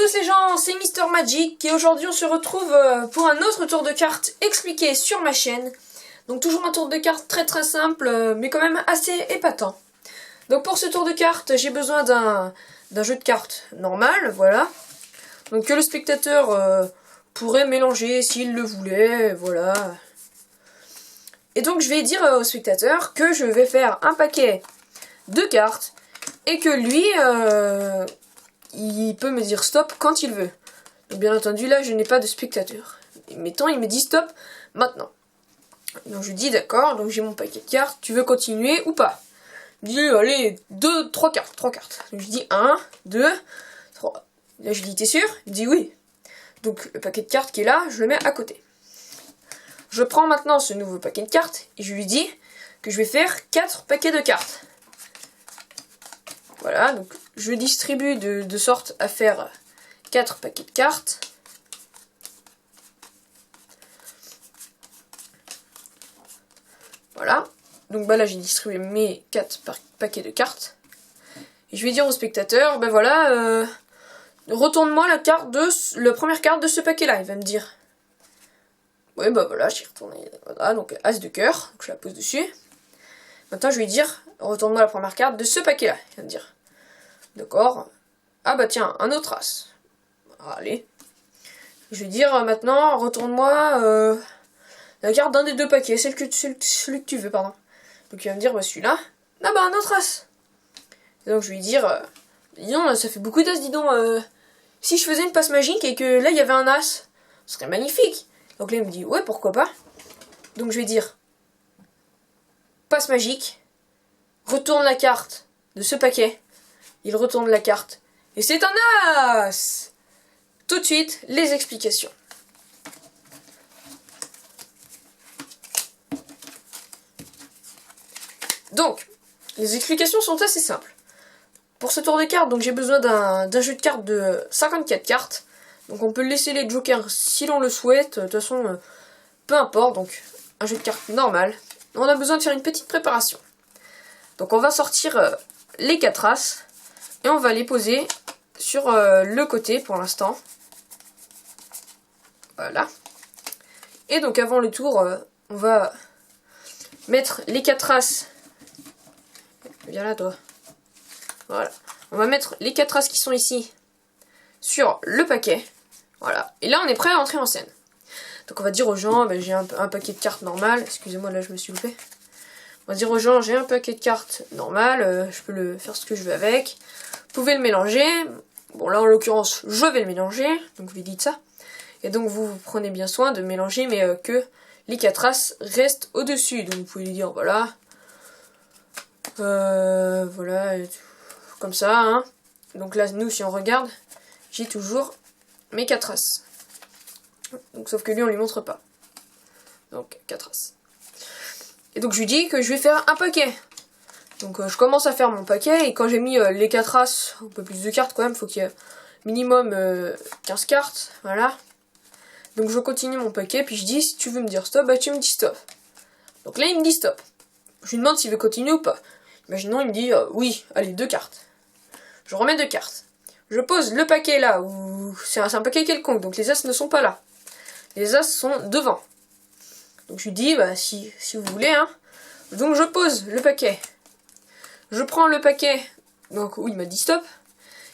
tous les gens, c'est Mister Magic et aujourd'hui on se retrouve pour un autre tour de cartes expliqué sur ma chaîne. Donc toujours un tour de cartes très simple mais quand même assez épatant. Donc pour ce tour de cartes j'ai besoin d'un jeu de cartes normal, voilà. Donc que le spectateur pourrait mélanger s'il le voulait, voilà. Et donc je vais dire au spectateur que je vais faire un paquet de cartes et que lui... il peut me dire stop quand il veut. Donc bien entendu là je n'ai pas de spectateur. Mettons il me dit stop maintenant. Donc je lui dis d'accord, donc j'ai mon paquet de cartes, tu veux continuer ou pas? Il me dit allez 3 cartes. Donc je dis 1, 2, 3. Là je lui dis t'es sûr? Il me dit oui. Donc le paquet de cartes qui est là, je le mets à côté. Je prends maintenant ce nouveau paquet de cartes et je lui dis que je vais faire 4 paquets de cartes. Voilà, donc je distribue de sorte à faire 4 paquets de cartes. Voilà, donc bah là j'ai distribué mes 4 paquets de cartes. Et je vais dire au spectateur, ben voilà, retourne-moi la première carte de ce paquet-là. Il va me dire, ouais bah voilà, j'ai retourné, voilà, donc As de cœur, donc je la pose dessus. Maintenant je vais dire, retourne-moi la première carte de ce paquet-là. Il va me dire, d'accord. Ah bah tiens, un autre As. Allez. Je vais dire maintenant, retourne-moi la carte d'un des deux paquets, celui que tu veux, pardon. Donc il va me dire, bah celui-là. Ah bah un autre As. Et donc je vais lui dire, dis donc, ça fait beaucoup d'As, dis donc. Si je faisais une passe magique et que là il y avait un As, ce serait magnifique. Donc là il me dit, ouais pourquoi pas. Donc je vais dire, passe magique, retourne la carte de ce paquet. Il retourne la carte. Et c'est un As! Tout de suite, les explications. Donc, les explications sont assez simples. Pour ce tour de cartes, donc j'ai besoin d'un jeu de cartes de 54 cartes. Donc on peut laisser les jokers si l'on le souhaite. De toute façon, peu importe. Donc, un jeu de cartes normal. On a besoin de faire une petite préparation. Donc on va sortir les 4 As. Et on va les poser sur le côté pour l'instant. Voilà. Et donc avant le tour, on va mettre les 4 As. Viens là toi. Voilà. On va mettre les 4 As qui sont ici sur le paquet. Voilà. Et là on est prêt à entrer en scène. Donc on va dire aux gens, ben, j'ai un paquet de cartes normal. Excusez-moi là je me suis loupé. On va dire aux gens, j'ai un paquet de cartes normal, je peux faire ce que je veux avec. Vous pouvez le mélanger. Bon là en l'occurrence, je vais le mélanger, donc vous lui dites ça. Et donc vous prenez bien soin de mélanger, mais que les 4 As restent au-dessus. Donc vous pouvez lui dire, voilà. Voilà, comme ça. Hein. Donc là, nous, si on regarde, j'ai toujours mes 4 As. Donc sauf que lui, on lui montre pas. Donc 4 As. Et donc je lui dis que je vais faire un paquet. Donc je commence à faire mon paquet et quand j'ai mis les 4 As, un peu plus de cartes quand même, faut qu'il y ait minimum 15 cartes, voilà. Donc je continue mon paquet, puis je dis si tu veux me dire stop, bah tu me dis stop. Donc là il me dit stop. Je lui demande s'il veut continuer ou pas. Imaginons il me dit oui, allez 2 cartes. Je remets 2 cartes. Je pose le paquet là, où c'est un paquet quelconque, donc les As ne sont pas là. Les As sont devant. Donc je lui dis, bah si vous voulez, hein. Donc je pose le paquet. Je prends le paquet, donc où il m'a dit stop.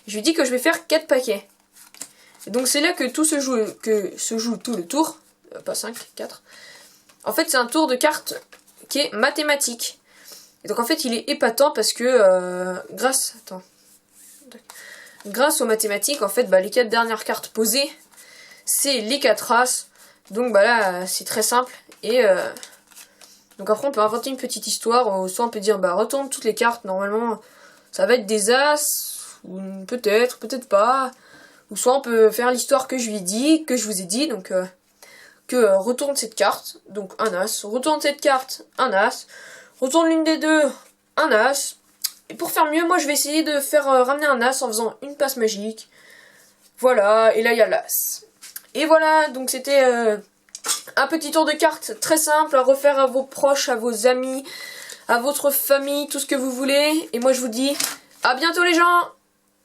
Je lui dis que je vais faire 4 paquets. Et donc c'est là que tout se joue tout le tour. Pas 5, 4. En fait c'est un tour de cartes qui est mathématique. Et donc en fait il est épatant parce que grâce aux mathématiques, en fait bah, les 4 dernières cartes posées, c'est les 4 As. Donc bah là c'est très simple. Et donc après on peut inventer une petite histoire, soit on peut dire bah retourne toutes les cartes, normalement ça va être des As, ou peut-être pas, ou soit on peut faire l'histoire que je lui dis, que je vous ai dit, donc que retourne cette carte, donc un As, retourne cette carte, un As, retourne l'une des deux, un As, et pour faire mieux, moi je vais essayer de faire ramener un As en faisant une passe magique, voilà, et là il y a l'As. Et voilà, donc c'était... un petit tour de cartes très simple à refaire à vos proches, à vos amis, à votre famille, tout ce que vous voulez. Et moi je vous dis à bientôt les gens!